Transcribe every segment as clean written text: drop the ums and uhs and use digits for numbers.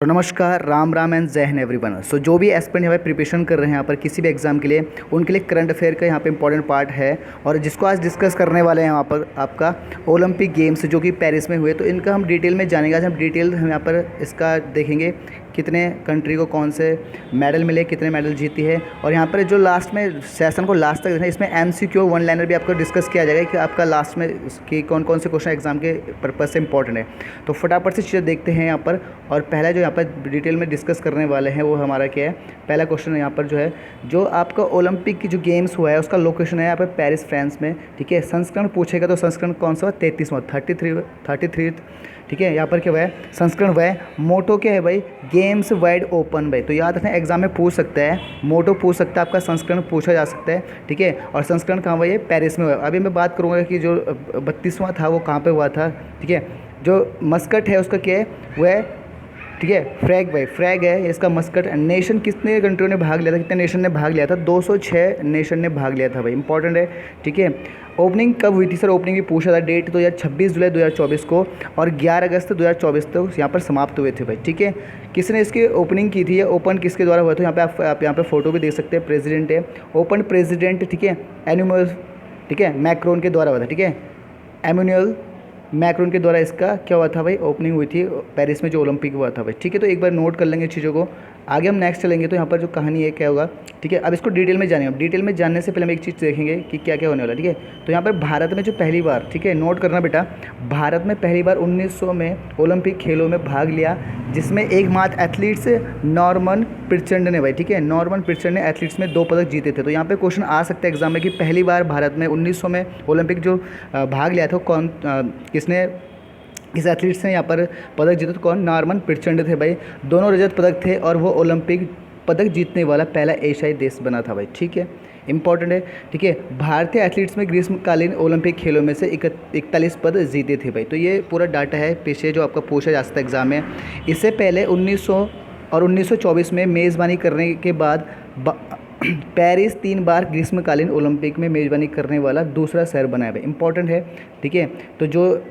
तो नमस्कार, राम राम एंड जय हिंद एवरीवन। सो जो भी एस्पिरेंट यहाँ पे प्रिपरेशन कर रहे हैं यहाँ पर किसी भी एग्जाम के लिए, उनके लिए करंट अफेयर का यहाँ पे इंपॉर्टेंट पार्ट है। और जिसको आज डिस्कस करने वाले हैं यहाँ पर आपका ओलंपिक गेम्स जो कि पेरिस में हुए, तो इनका हम डिटेल में जानेंगे। आज हम यहाँ पर इसका देखेंगे कितने कंट्री को कौन से मेडल मिले, कितने मेडल जीती है। और यहाँ पर जो लास्ट में सेशन को लास्ट तक देखना, इसमें एमसीक्यू वन लाइनर भी आपको डिस्कस किया जाएगा कि आपका लास्ट में कि कौन कौन से क्वेश्चन एग्जाम के पर्पज़ से इंपॉर्टेंट है। तो फटाफट से चीज़ें देखते हैं यहाँ पर। और पहला जो यहाँ पर डिटेल में डिस्कस करने वाले हैं वो हमारा क्या है, पहला क्वेश्चन यहाँ पर जो है, जो आपका ओलंपिक की जो गेम्स हुआ है उसका लोकेशन है यहाँ पर पेरिस फ्रांस में। ठीक है, संस्करण पूछेगा तो संस्करण कौन सा, 33वां 33। ठीक है, यहाँ पर क्या हुआ है, संस्करण हुआ है। मोटो क्या है भाई, गेम्स वाइड ओपन भाई। तो याद रखना, एग्जाम में पूछ सकता है, मोटो पूछ सकता है, आपका संस्करण पूछा जा सकता है। ठीक है, और संस्करण कहाँ हुआ, ये पेरिस में हुआ। अभी मैं बात करूँगा कि जो 32वां था वो कहाँ पे हुआ था। ठीक है, जो मस्कट है उसका क्या है, वह है, ठीक है, फ्रैग भाई, फ्रैग है इसका मस्कट। नेशन कितने कंट्रियों ने भाग लिया था, कितने नेशन ने भाग लिया था, 206 नेशन ने भाग लिया था भाई, इंपॉर्टेंट है। ठीक है, ओपनिंग कब हुई थी सर, ओपनिंग भी पूछा था, डेट तो यार 26 जुलाई 2024 को, और 11 अगस्त 2024 तक यहाँ पर समाप्त हुए थे भाई। ठीक है, किसने इसकी ओपनिंग की थी, ओपन किसके द्वारा हुआ था, यहाँ पे आप यहाँ पे फोटो भी देख सकते हैं, प्रेसिडेंट है, ओपन प्रेसिडेंट। ठीक है, एनुअल, ठीक है, मैक्रोन के द्वारा हुआ था। ठीक है, एमुअल मैक्रोन के द्वारा इसका क्या हुआ था भाई, ओपनिंग हुई थी पेरिस में जो ओलंपिक हुआ था भाई। ठीक है, तो एक बार नोट कर लेंगे चीज़ों को। आगे हम नेक्स्ट चलेंगे तो यहाँ पर जो कहानी है क्या होगा। ठीक है, अब इसको डिटेल में जानेंगे। डिटेल में जानने से पहले हम एक चीज़ देखेंगे कि क्या क्या होने वाला। ठीक है, तो यहाँ पर भारत में जो पहली बार, ठीक है नोट करना बेटा, भारत में पहली बार 1900 में ओलंपिक खेलों में भाग लिया, जिसमें एकमात्र एथलीट्स नॉर्मन पिर्चेंट ने भाई। ठीक है, नॉर्मन पिर्चेंट ने एथलीट्स में 2 पदक जीते थे। तो यहाँ पे क्वेश्चन आ सकता है एग्जाम में कि पहली बार भारत में 1900 में ओलंपिक जो भाग लिया था कौन, किसने, किस एथलीट्स ने यहाँ पर पदक जीता, तो कौन, नॉर्मन पिर्चेंट थे भाई। दोनों रजत पदक थे और वो ओलंपिक पदक जीतने वाला पहला एशियाई देश बना था भाई। ठीक है, इंपॉर्टेंट है। ठीक है, भारतीय एथलीट्स में ग्रीष्मकालीन ओलंपिक खेलों में से 41 पद जीते थे भाई। तो ये पूरा डाटा है पीछे जो आपका पूछा जा सकता है एग्जाम में। इससे पहले 1900 और 1924 में मेज़बानी करने के बाद पेरिस 3 बार ग्रीष्मकालीन ओलंपिक में मेज़बानी करने वाला दूसरा शहर बना है भाई, इंपॉर्टेंट है। ठीक है, तो जो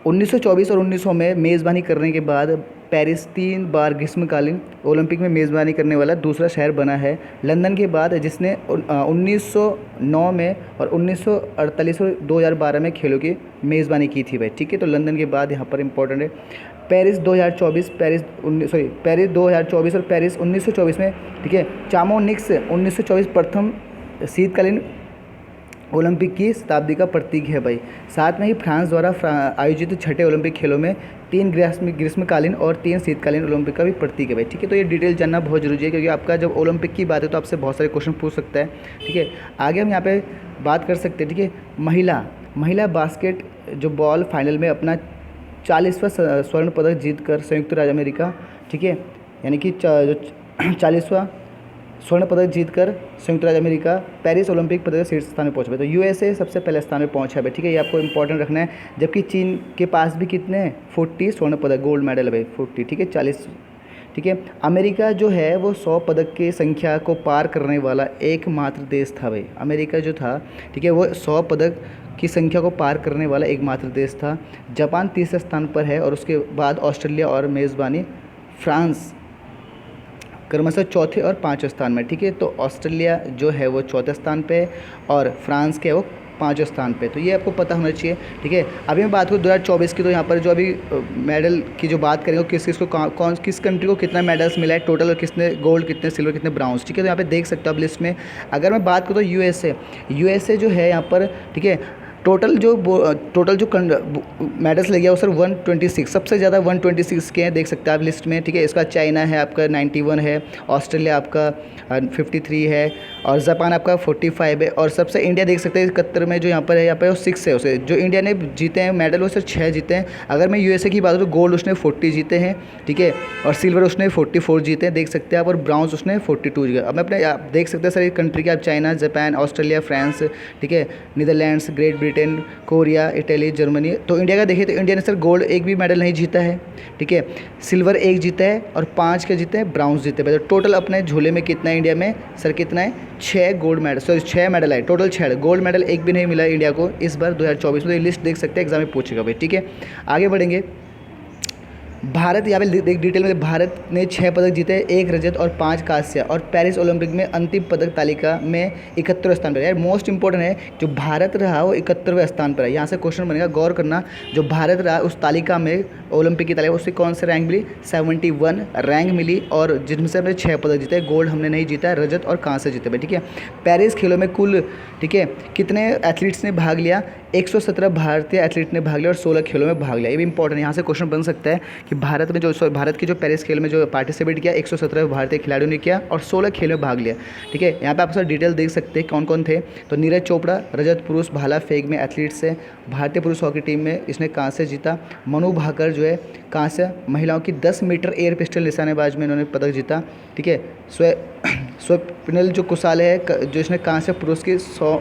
1924 और 1900 में मेज़बानी करने के बाद पेरिस 3 बार ग्रीष्मकालीन ओलंपिक में मेज़बानी करने वाला दूसरा शहर बना है लंदन के बाद, जिसने 1909 में और 1948 और 2012 में खेलों की मेज़बानी की थी भाई। ठीक है, तो लंदन के बाद यहाँ पर इंपॉर्टेंट है पेरिस 2024, पेरिस 2024 और पेरिस 1924 में। ठीक है, चामोनिक्स 1924 प्रथम शीतकालीन ओलंपिक की शताब्दी का प्रतीक है भाई। साथ में ही फ्रांस द्वारा आयोजित छठे ओलंपिक खेलों में 3 ग्रीष्मकालीन और 3 शीतकालीन ओलंपिक का भी प्रतीक है भाई। ठीक है, तो ये डिटेल जानना बहुत जरूरी है, क्योंकि आपका जब ओलंपिक की बात है तो आपसे बहुत सारे क्वेश्चन पूछ सकता है। ठीक है, आगे हम यहाँ पे बात कर सकते हैं। ठीक है, महिला बास्केट जो बॉल फाइनल में अपना 40वां स्वर्ण पदक जीतकर संयुक्त राज्य अमेरिका, ठीक है, यानी कि जो 40वां स्वर्ण पदक जीतकर संयुक्त राज्य अमेरिका पेरिस ओलंपिक पदक शीर्ष स्थान में पहुंचा। तो यूएसए सबसे पहले स्थान में पहुंचा है। ठीक है, ये आपको इंपॉर्टेंट रखना है। जबकि चीन के पास भी कितने हैं, 40 स्वर्ण पदक, गोल्ड मेडल है 40। ठीक है, 40। ठीक है, अमेरिका जो है वो 100 पदक की संख्या को पार करने वाला एकमात्र देश था भाई। अमेरिका जो था, ठीक है, वो 100 पदक की संख्या को पार करने वाला एकमात्र देश था। जापान तीसरे स्थान पर है, और उसके बाद ऑस्ट्रेलिया और मेज़बानी फ्रांस क्रमशः चौथे और 5वें स्थान में। ठीक है, तो ऑस्ट्रेलिया जो है वो 4थे स्थान पे और फ्रांस के वो 5वें स्थान पे। तो ये आपको पता होना चाहिए। ठीक है, अभी मैं बात करूँ 2024 की, तो यहाँ पर जो अभी मेडल की जो बात करेंगे, किस को किस कंट्री को कितना मेडल्स मिला है टोटल, और किसने गोल्ड, कितने सिल्वर, कितने ब्राउन्स। ठीक है, तो यहाँ पे देख सकते हो आप लिस्ट में। अगर मैं बात करूँ तो यूएसए जो है यहाँ पर, ठीक है, टोटल जो मेडल्स ले गया वो सर 126, सबसे ज़्यादा 126 के हैं, देख सकते हैं आप लिस्ट में। ठीक है, इसका चाइना है आपका 91 है, ऑस्ट्रेलिया आपका 53 है, और जापान आपका 45 है, और सबसे इंडिया देख सकते हैं 71 में जो यहाँ पर है, यहाँ पर 6 है। उसे जो इंडिया ने जीते हैं मेडल वो सर 6 जीते हैं। अगर मैं यूएसए की बात करूँ तो गोल्ड उसने 40 जीते हैं। ठीक है, और सिल्वर उसने 44 जीते हैं, देख सकते हैं आप, और ब्राउन्स उसने 42 जीते। अब मैं अपने आप देख सकते हैं सर कंट्री के, आप चाइना, जापान, ऑस्ट्रेलिया, फ्रांस, ठीक है, Netherlands, great Britain, Korea, Italy, Germany. तो इंडिया का देखिए तो इंडिया ने सर गोल्ड एक भी मेडल नहीं जीता है। ठीक है, सिल्वर 1 जीता है, और 5 के जीते हैं, ब्राउन्स जीते हैं। तो टोटल अपने झोले में कितना है इंडिया में सर, कितना है, 6 गोल्ड मेडल, सॉरी 6 मेडल है टोटल, 6 गोल्ड मेडल एक भी नहीं मिला इंडिया को इस बार 2024 में। तो ये लिस्ट देख सकते हैं, एग्जाम में पूछेगा भाई। ठीक है, आगे बढ़ेंगे। भारत यहाँ पे देख डिटेल में, भारत ने 6 पदक जीते, 1 रजत और 5 कांस्य, और पेरिस ओलंपिक में अंतिम पदक तालिका में 71वें स्थान पर है। यार मोस्ट इंपॉर्टेंट है, जो भारत रहा वो 71वें स्थान पर है। यहाँ से क्वेश्चन बनेगा, गौर करना, जो भारत रहा उस तालिका में, ओलंपिक की तालिका, उससे कौन से रैंक मिली, 71 रैंक मिली, और जिनमें से हमने 6 पदक जीते, गोल्ड हमने नहीं जीता, रजत और कांस्य जीते भाई, ठीक है। पेरिस खेलों में कुल, ठीक है, कितने एथलीट्स ने भाग लिया, 117 भारतीय एथलीट ने भाग लिया और 16 खेलों में भाग लिया। ये भी इंपॉर्टेंट है, यहाँ से क्वेश्चन बन सकता है कि भारत में भारत के जो पेरिस खेल में जो पार्टिसिपेट किया, 117 भारतीय खिलाड़ियों ने किया और 16 खेलों में भाग लिया, ठीक है। यहाँ पे आप सब डिटेल देख सकते हैं कौन कौन थे। तो नीरज चोपड़ा रजत पुरुष भाला फेंक में एथलीट्स है, भारतीय पुरुष हॉकी टीम में इसने कांस्य जीता। मनु भाकर जो है कांस्य, महिलाओं की 10 मीटर एयर पिस्टल निशानेबाज में इन्होंने पदक जीता, ठीक है। स्वप्निल जो कुसाले है, जो इसने कांस्य पुरुष की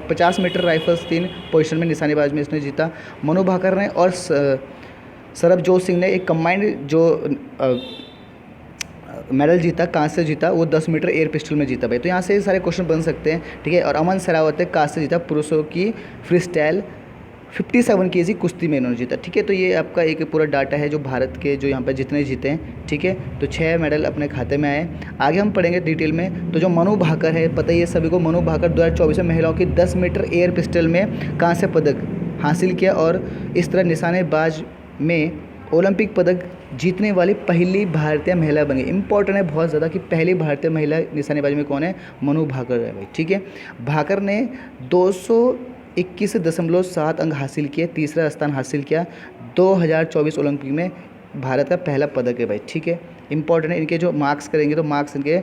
50 मीटर राइफल्स 3 पोजीशन में निशानेबाज में इसने जीता। मनु भाकर ने और सरबजोत सिंह ने एक कंबाइंड जो मेडल जीता, कांस्य जीता, वो 10 मीटर एयर पिस्टल में जीता भाई। तो यहाँ से सारे क्वेश्चन बन सकते हैं, ठीक है। और अमन सरावत ने कांस्य जीता, पुरुषों की फ्री स्टाइल 57 केजी कुश्ती में इन्होंने जीता, ठीक है। तो ये आपका एक पूरा डाटा है जो भारत के जो यहाँ पर जितने जीते हैं, ठीक है। तो 6 मेडल अपने खाते में आए। आगे हम पढ़ेंगे डिटेल में। तो जो मनु भाकर है, पता ही है सभी को, मनु भाकर 2024 में महिलाओं की 10 मीटर एयर पिस्टल में कांस्य पदक हासिल किया और इस तरह निशानेबाज में ओलंपिक पदक जीतने वाली पहली भारतीय महिला बनी। इंपॉर्टेंट है बहुत ज़्यादा कि पहली भारतीय महिला निशानेबाजी में कौन है, मनु भाकर है भाई, ठीक है। भाकर ने 221.7 अंक हासिल किए, तीसरा स्थान हासिल किया। 2024 ओलंपिक में भारत का पहला पदक है भाई, ठीक है। इंपॉर्टेंट है, इनके जो मार्क्स करेंगे तो मार्क्स इनके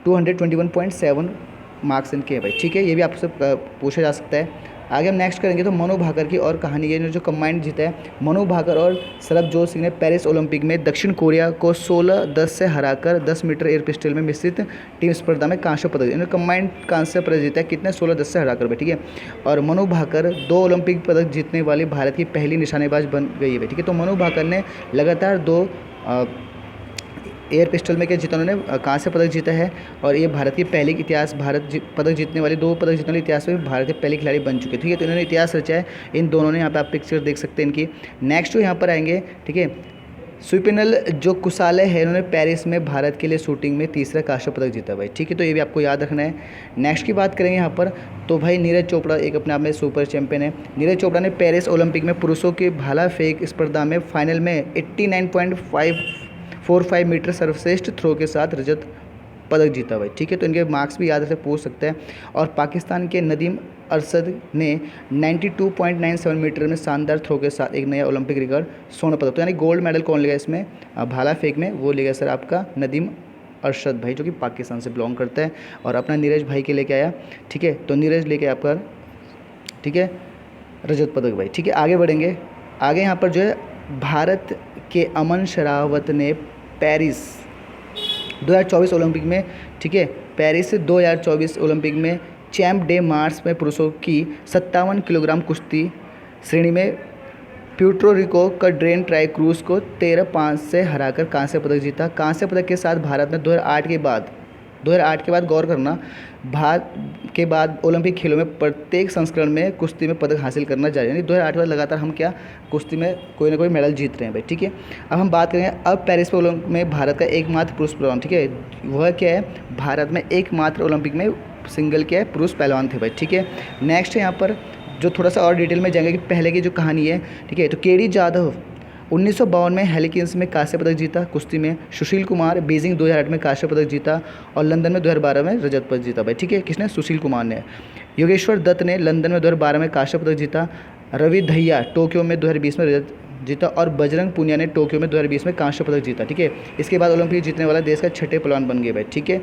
221.7 मार्क्स इनके हैं भाई, ठीक है। ये भी आपसे पूछा जा सकता है। आगे हम नेक्स्ट करेंगे तो मनु भाकर की और कहानी, ये जो कंबाइंड जीता है, मनु भाकर और सरबजोत सिंह ने पेरिस ओलंपिक में दक्षिण कोरिया को 16-10 से हराकर 10 मीटर एयर पिस्टल में मिश्रित टीम स्पर्धा में कांस्य पदक, इन्होंने कंबाइंड कांस्य पदक जीता है, कितने, 16-10 से हराकर भाई, ठीक है। और मनु भाकर 2 ओलंपिक पदक जीतने वाली भारत की पहली निशानेबाज बन गई है भाई, ठीक है। तो मनु भाकर ने लगातार 2 एयर पिस्टल में क्या जीता, उन्होंने कांस्य पदक जीता है, और ये भारत की पहली इतिहास, पदक जीतने वाली 2 पदक जीतने वाले इतिहास में भारत के पहले खिलाड़ी बन चुके, ठीक है। तो इन्होंने इतिहास रचा है इन दोनों ने, यहाँ पे आप पिक्चर देख सकते हैं इनकी। नेक्स्ट जो यहाँ पर आएंगे, ठीक है, स्वप्निल जो कुसाले है, इन्होंने पेरिस में भारत के लिए शूटिंग में तीसरा कांस्य पदक जीता भाई, ठीक है। तो ये भी आपको याद रखना है। नेक्स्ट की बात करेंगे यहाँ पर, तो भाई नीरज चोपड़ा एक अपने आप में सुपर चैंपियन है। नीरज चोपड़ा ने पेरिस ओलंपिक में पुरुषों के भाला फेंक स्पर्धा में फाइनल में 89.545 मीटर सर्वश्रेष्ठ थ्रो के साथ रजत पदक जीता भाई, ठीक है। तो इनके मार्क्स भी याद से पूछ सकते हैं। और पाकिस्तान के नदीम अरशद ने 92.97 मीटर में शानदार थ्रो के साथ एक नया ओलंपिक रिकॉर्ड, स्वर्ण पदक। तो यानी गोल्ड मेडल कौन लेगा इसमें, भाला फेंक में, वो लेगा सर आपका नदीम अरशद भाई, जो कि पाकिस्तान से बिलोंग करता है, और अपना नीरज भाई के लेके आया, ठीक है। तो नीरज लेके आपका, ठीक है, रजत पदक भाई, ठीक है। आगे बढ़ेंगे। आगे यहाँ पर जो है भारत के अमन सरावत ने पेरिस 2024 ओलंपिक में, ठीक है, पेरिस 2024 ओलंपिक में चैंप डे मार्च में पुरुषों की 57 किलोग्राम कुश्ती श्रेणी में प्यूर्टो रिको का ड्रेन ट्राई क्रूज को 13-5 से हराकर कांस्य पदक जीता। कांस्य पदक के साथ भारत ने 2008 के बाद गौर करना, भारत के बाद ओलंपिक खेलों में प्रत्येक संस्करण में कुश्ती में पदक हासिल करना जारी, यानी 2008 के बाद लगातार हम क्या कुश्ती में कोई ना कोई मेडल जीत रहे हैं भाई, ठीक है। अब हम बात करेंगे अब पेरिस ओलंपिक में भारत का एकमात्र पुरुष पहलवान, ठीक है, वह क्या है, भारत में एकमात्र ओलंपिक में सिंगल क्या है, पुरुष पहलवान थे भाई, ठीक है। नेक्स्ट है यहाँ पर जो थोड़ा सा और डिटेल में जाएंगे कि पहले की जो कहानी है, ठीक है। तो केडी जाधव 1952 में हेलिकिंस में कांस्य पदक जीता कुश्ती में। सुशील कुमार बीजिंग 2008 में कांस्य पदक जीता, और लंदन में 2012 में रजत पदक जीता भाई, ठीक है। किसने, सुशील कुमार ने। योगेश्वर दत्त ने लंदन में 2012 में कांस्य पदक जीता। रवि दहिया टोक्यो में 2020 में रजत जीता, और बजरंग पुनिया ने टोक्यो में 2020 में कांस्य पदक जीता, ठीक है। इसके बाद ओलंपिक जीतने वाला देश का 6ठे पहलवान बन गए भाई, ठीक है,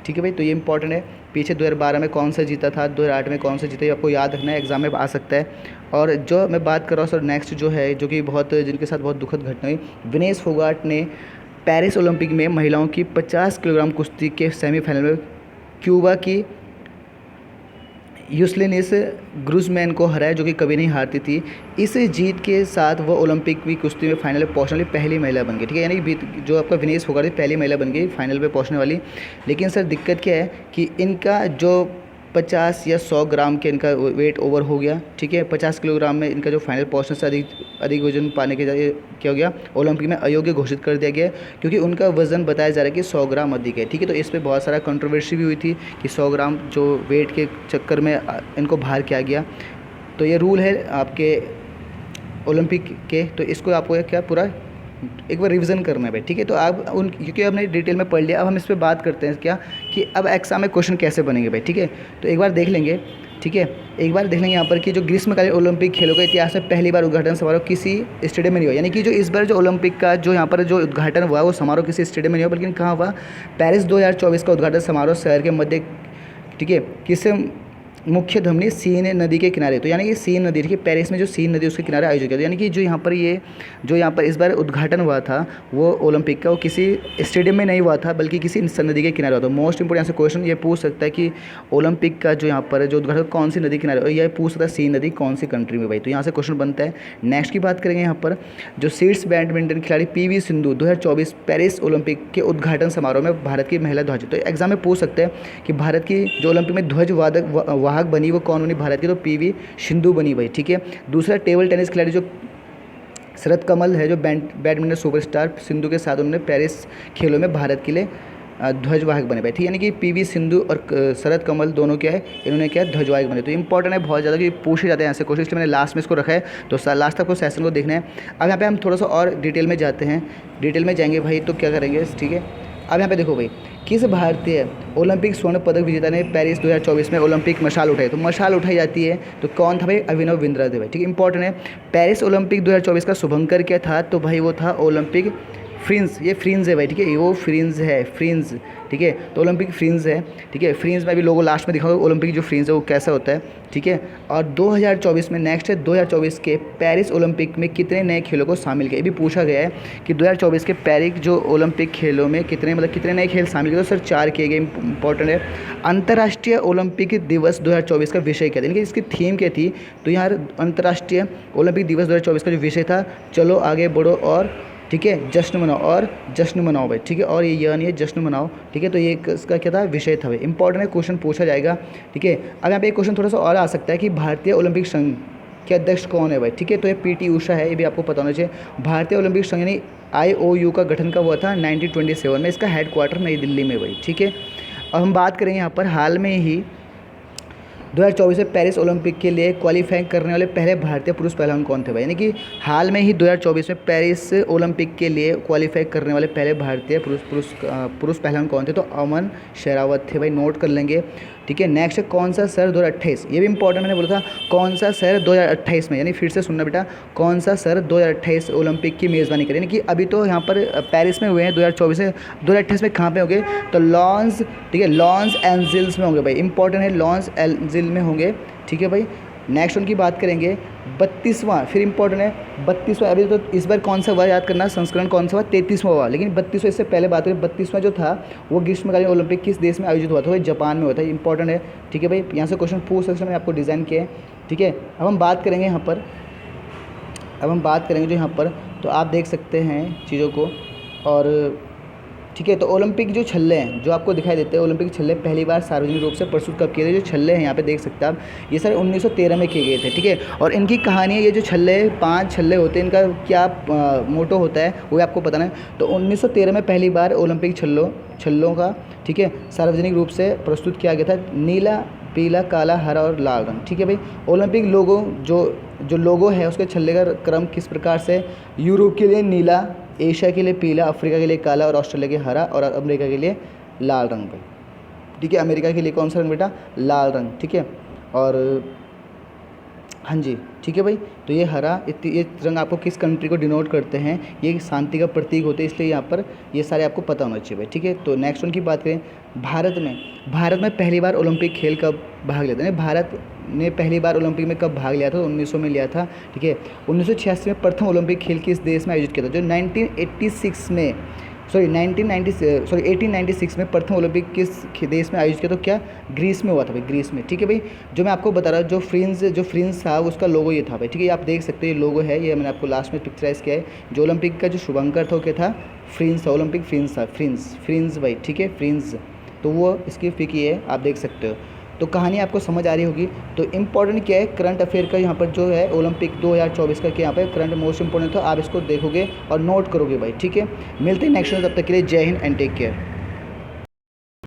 ठीक है भाई। तो ये इंपॉर्टेंट है, पीछे 2012 में कौन सा जीता था, 2008 में कौन सा जीता, ये आपको याद रखना है, एग्जाम में आ सकता है। और जो मैं बात कर रहा हूँ सर नेक्स्ट जो है, जो कि बहुत जिनके साथ बहुत दुखद घटना हुई, विनेश फोगाट ने पेरिस ओलंपिक में महिलाओं की 50 किलोग्राम कुश्ती के सेमीफाइनल में क्यूबा की यूस्लिनिस ग्रुजमैन को हराया, जो कि कभी नहीं हारती थी। इस जीत के साथ वह ओलंपिक की कुश्ती में फाइनल में पहुंचने वाली पहली महिला बन गई, ठीक है। यानी जो आपका विनेश फोगाट पहली महिला बन गई फाइनल पे पहुंचने वाली। लेकिन सर दिक्कत क्या है कि इनका जो 50 या 100 ग्राम के इनका वेट ओवर हो गया, ठीक है। 50 किलोग्राम में इनका जो फाइनल पोजीशन से अधिक वजन पाने के लिए क्या हो गया, ओलंपिक में अयोग्य घोषित कर दिया गया, क्योंकि उनका वजन बताया जा रहा है कि 100 ग्राम अधिक है, ठीक है। तो इस पर बहुत सारा कंट्रोवर्सी भी हुई थी कि 100 ग्राम जो वेट के चक्कर में इनको बाहर किया गया। तो ये रूल है आपके ओलंपिक के, तो इसको आपको क्या पूरा एक बार रिवीजन करना है भाई, ठीक है। तो आप क्योंकि हमने डिटेल में पढ़ लिया, अब हम इस पर बात करते हैं क्या कि अब एग्जाम में क्वेश्चन कैसे बनेंगे भाई, ठीक है। तो एक बार देख लेंगे, ठीक है, एक बार देख लेंगे यहाँ पर कि जो ग्रीष्मकालीन ओलंपिक खेलों के इतिहास में पहली बार उद्घाटन समारोह किसी स्टेडियम में नहीं हुआ, यानी कि जो इस बार जो ओलंपिक का जो यहाँ पर जो उद्घाटन हुआ वो समारोह किसी स्टेडियम में नहीं हुआ, बल्कि कहाँ हुआ, पेरिस 2024 का उद्घाटन समारोह शहर के मध्य, ठीक है, किस मुख्य धमनी सीन नदी के किनारे, तो यानी कि सीन नदी, देखिए पेरिस में जो सीन नदी उसके किनारे आयोजित किया, तो यानी कि जो यहाँ पर इस बार उद्घाटन हुआ था वो ओलंपिक का, वो किसी स्टेडियम में नहीं हुआ था बल्कि किसी नदी के किनारे हुआ था। मोस्ट इंपोर्टेंट यहाँ से क्वेश्चन ये पूछ सकता है कि ओलंपिक का जो यहाँ पर जो उद्घाटन कौन सी नदी किनारे, और यह पूछ सकता है सीन नदी कौन सी कंट्री में भाई, तो यहाँ से क्वेश्चन बनता है। नेक्स्ट की बात करेंगे यहाँ पर जो शीर्ष बैडमिंटन खिलाड़ी PV सिंधु 2024 पेरिस ओलंपिक के उद्घाटन समारोह में भारत की महिला ध्वज, तो एग्जाम में पूछ सकते हैं कि भारत की जो ओलंपिक में ध्वज वाहक बनी वो कौन बनी भारत की, तो PV सिंधु बनी भाई, ठीक है। दूसरा टेबल टेनिस खिलाड़ी जो शरद कमल है, जो बैडमिंटन सुपरस्टार सिंधु के साथ उन्होंने पेरिस खेलों में भारत के लिए ध्वजवाहक बने भाई, ठीक है। यानी कि PV सिंधु और शरद कमल दोनों क्या है, इन्होंने क्या है, ध्वजवाहक बने। तो इंपॉर्टेंट है बहुत ज़्यादा, कि पूछे जाते हैं ऐसे क्वेश्चन, इसलिए मैंने लास्ट में इसको रखा है, तो लास्ट तक को सेशन को देखना है। अब यहाँ पे हम थोड़ा सा और डिटेल में जाते हैं, डिटेल में जाएंगे भाई, तो क्या करेंगे, ठीक है। अब यहाँ पे देखो भाई, किस भारतीय ओलंपिक स्वर्ण पदक विजेता ने पेरिस 2024 में ओलंपिक मशाल उठाई, तो मशाल उठाई जाती है तो कौन था भाई, अभिनव बिंद्रा थे भाई, ठीक है। इंपॉर्टेंट है, पेरिस ओलंपिक 2024 का शुभंकर क्या था, तो भाई वो था ओलंपिक फ्रिंज, ये फ्रिंज है भाई, ठीक है, वो फ्रिंज है, फ्रिंज, ठीक है। तो ओलंपिक फ्रिंज है, ठीक है। फ्रिंज में भी लोगों लास्ट में दिखाऊंगा ओलंपिक जो फ्रिंज है वो कैसा होता है, ठीक है। और 2024 में नेक्स्ट है 2024 के पेरिस ओलंपिक में कितने नए खेलों को शामिल किया, ये भी पूछा गया है कि 2024 के पेरिस जो ओलंपिक खेलों में कितने नए खेल शामिल किए, तो सर 4 किए गए। इंपॉर्टेंट है, अंतर्राष्ट्रीय ओलंपिक दिवस 2024 का विषय क्या था, यानी कि इसकी थीम क्या थी, तो यहाँ अंतर्राष्ट्रीय ओलंपिक दिवस 2024 का जो विषय था, चलो आगे बढ़ो और, ठीक है, जश्न मनाओ, और जश्न मनाओ भाई, ठीक है, और ये यानी है जश्न मनाओ, ठीक है। तो ये इसका क्या था, विषय था भाई। इंपॉर्टेंट है, क्वेश्चन पूछा जाएगा, ठीक है। अब यहाँ पे एक क्वेश्चन थोड़ा सा और आ सकता है कि भारतीय ओलंपिक संघ के अध्यक्ष कौन है भाई, ठीक है। तो ये PT उषा है, ये भी आपको पता होना चाहिए। भारतीय ओलंपिक संघ यानी IOU का गठन कब हुआ था, 1927 में, इसका हेडक्वार्टर नई दिल्ली में भाई, ठीक है। अब हम बात करेंगे यहाँ पर हाल में ही 2024 में पेरिस ओलंपिक के लिए क्वालिफाई करने वाले पहले भारतीय पुरुष पहलवान कौन थे भाई, यानी कि हाल में ही 2024 में पेरिस ओलंपिक के लिए क्वालिफाई करने वाले पहले भारतीय पुरुष पहलवान कौन थे, तो अमन शेरावत थे भाई, नोट कर लेंगे, ठीक है। नेक्स्ट है कौन सा शहर 2028, ये भी इंपॉर्टेंट, मैंने बोला था कौन सा शहर 2028 में, यानी फिर से सुनना बेटा, कौन सा शहर 2028 ओलंपिक की मेज़बानी करे, यानी कि अभी तो यहाँ पर पेरिस में हुए हैं 2024 से, 2028 में कहाँ पे होंगे, तो लॉस, ठीक है, लॉस एंजिल्स में होंगे भाई, इंपॉर्टेंट है, लॉस एंजिल में होंगे, ठीक है भाई। नेक्स्ट उनकी बात करेंगे 32वां, फिर इंपॉर्टेंट है 32वां, अभी तो इस बार कौन सा हुआ याद करना, संस्करण कौन सा हुआ, 33वां हुआ, लेकिन 32वां इससे पहले बात करें, 32वां जो था वो ग्रीष्मकालीन ओलंपिक किस देश में आयोजित हुआ था, वो जापान में हुआ था, इंपॉर्टेंट है, ठीक है भाई। यहाँ से क्वेश्चन पूछ सकते हैं, मैंने आपको डिज़ाइन किया है, ठीक है। अब हम बात करेंगे यहाँ पर, जो यहाँ पर, तो आप देख सकते हैं चीज़ों को, और ठीक है। तो ओलंपिक जो छल्ले हैं जो आपको दिखाई देते हैं, ओलंपिक छल्ले पहली बार सार्वजनिक रूप से प्रस्तुत कब किए थे, जो छल्ले हैं यहाँ पे देख सकते हैं आप, ये सर 1913 में किए गए थे, ठीक है। और इनकी कहानी है, ये जो छल्ले 5 छल्ले होते हैं, इनका क्या मोटो होता है वो आपको बताना है। तो 1913 में पहली बार ओलंपिक छल्लों का, ठीक है, सार्वजनिक रूप से प्रस्तुत किया गया था, नीला, पीला, काला, हरा और लाल रंग, ठीक है भाई। ओलंपिक लोगो जो लोगो है उसके छल्ले का क्रम किस प्रकार से, यूरोप के लिए नीला, एशिया के लिए पीला, अफ्रीका के लिए काला, और ऑस्ट्रेलिया के हरा, और अमेरिका के लिए लाल रंग भाई, ठीक है। अमेरिका के लिए कौन सा रंग बेटा, लाल रंग, ठीक है। और हाँ जी, ठीक है भाई। तो ये हरा, ये रंग आपको किस कंट्री को डिनोट करते हैं, ये शांति का प्रतीक होते हैं, इसलिए यहाँ पर ये सारे आपको पता होना चाहिए भाई, ठीक है। तो नेक्स्ट उनकी बात करें, भारत में पहली बार ओलंपिक खेल कब भाग लेते हैं, भारत ने पहली बार ओलंपिक में कब भाग लिया था, तो 1900 में लिया था, ठीक है। 1986 में प्रथम ओलंपिक खेल किस देश में आयोजित किया था, जो 1896 में प्रथम ओलंपिक किस देश में आयोजित किया, तो क्या ग्रीस में हुआ था भाई, ग्रीस में, ठीक है भाई। जो मैं आपको बता रहा हूँ, जो फ्रिंज था उसका लोगो ये था भाई, ठीक है, आप देख सकते हैं, ये लोगो है, ये मैंने आपको लास्ट में पिक्चराइज किया है। जो ओलंपिक का जो शुभंकर था वो क्या था, फ्रिंज था, ओलंपिक फ्रिंज था, फ्रिंज भाई, ठीक है, फ्रिंज, तो वो इसकी फिक ये है, आप देख सकते हो। तो कहानी आपको समझ आ रही होगी। तो इम्पॉर्टेंट क्या है करंट अफेयर का यहाँ पर जो है ओलंपिक 2024 का यहाँ पर करंट मोस्ट इंपॉर्टेंट था, आप इसको देखोगे और नोट करोगे भाई, ठीक है। मिलते हैं नेक्स्ट में, तब तक के लिए जय हिंद एंड टेक केयर।